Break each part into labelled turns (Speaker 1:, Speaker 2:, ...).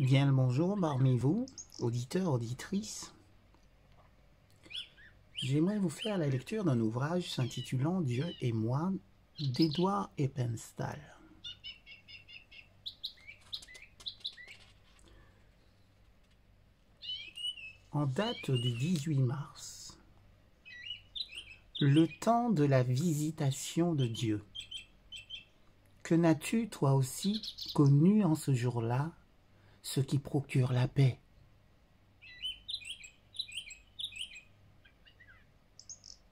Speaker 1: Bien le bonjour parmi vous, auditeurs, auditrices. J'aimerais vous faire la lecture d'un ouvrage s'intitulant Dieu et moi d'Edward Heppenstall. En date du 18 mars, le temps de la visitation de Dieu. Que n'as-tu toi aussi connu en ce jour-là ce qui procure la paix?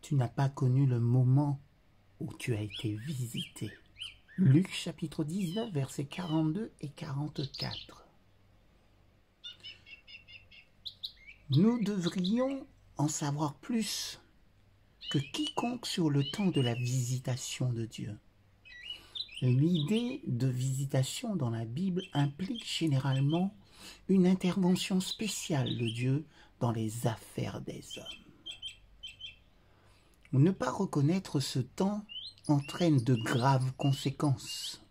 Speaker 1: Tu n'as pas connu le moment où tu as été visité. Luc chapitre 19, versets 42 et 44. Nous devrions en savoir plus que quiconque sur le temps de la visitation de Dieu. L'idée de visitation dans la Bible implique généralement une intervention spéciale de Dieu dans les affaires des hommes. Ne pas reconnaître ce temps entraîne de graves conséquences,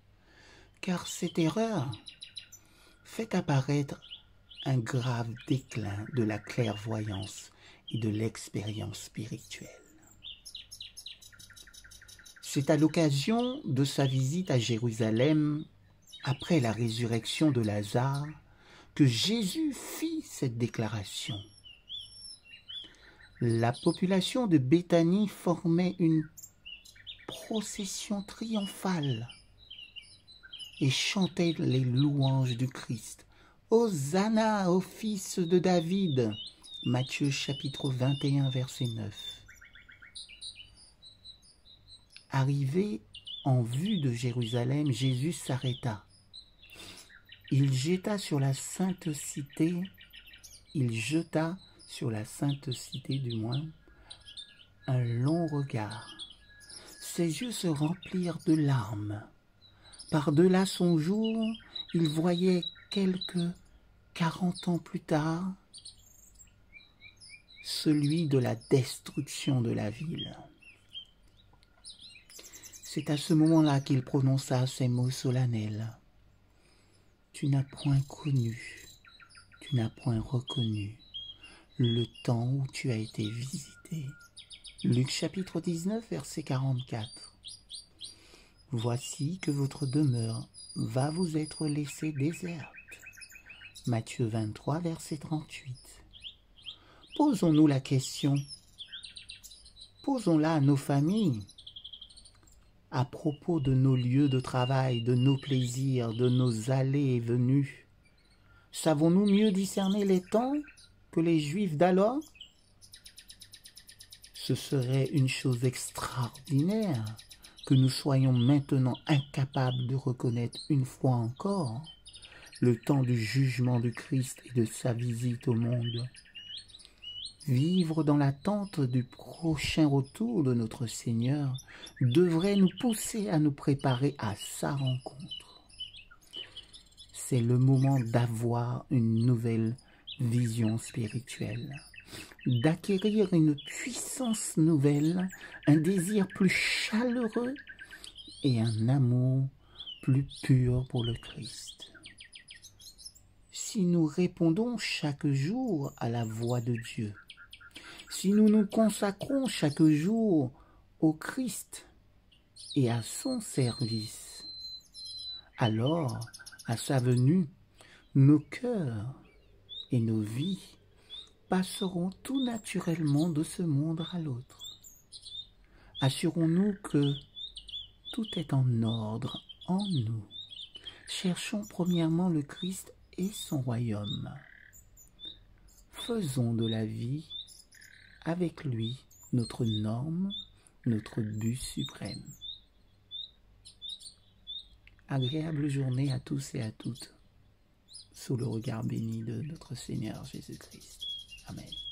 Speaker 1: car cette erreur fait apparaître un grave déclin de la clairvoyance et de l'expérience spirituelle. C'est à l'occasion de sa visite à Jérusalem, après la résurrection de Lazare, que Jésus fit cette déclaration. La population de Béthanie formait une procession triomphale et chantait les louanges du Christ. Hosanna au fils de David. Matthieu chapitre 21, verset 9. Arrivé en vue de Jérusalem, Jésus s'arrêta. Il jeta sur la sainte cité, un long regard. Ses yeux se remplirent de larmes. Par-delà son jour, il voyait quelques 40 ans plus tard celui de la destruction de la ville. C'est à ce moment-là qu'il prononça ces mots solennels. Tu n'as point connu, tu n'as point reconnu le temps où tu as été visité. Luc chapitre 19, verset 44. Voici que votre demeure va vous être laissée déserte. Matthieu 23, verset 38. Posons-nous la question, posons-la à nos familles, à propos de nos lieux de travail, de nos plaisirs, de nos allées et venues. Savons-nous mieux discerner les temps que les Juifs d'alors? Ce serait une chose extraordinaire que nous soyons maintenant incapables de reconnaître une fois encore le temps du jugement du Christ et de sa visite au monde. Vivre dans l'attente du prochain retour de notre Seigneur devrait nous pousser à nous préparer à sa rencontre. C'est le moment d'avoir une nouvelle vision spirituelle, d'acquérir une puissance nouvelle, un désir plus chaleureux et un amour plus pur pour le Christ. Si nous répondons chaque jour à la voix de Dieu, si nous nous consacrons chaque jour au Christ et à son service, alors, à sa venue, nos cœurs et nos vies passeront tout naturellement de ce monde à l'autre. Assurons-nous que tout est en ordre en nous. Cherchons premièrement le Christ et son royaume. Faisons de la vie avec lui notre norme, notre but suprême. Agréable journée à tous et à toutes, sous le regard béni de notre Seigneur Jésus-Christ. Amen.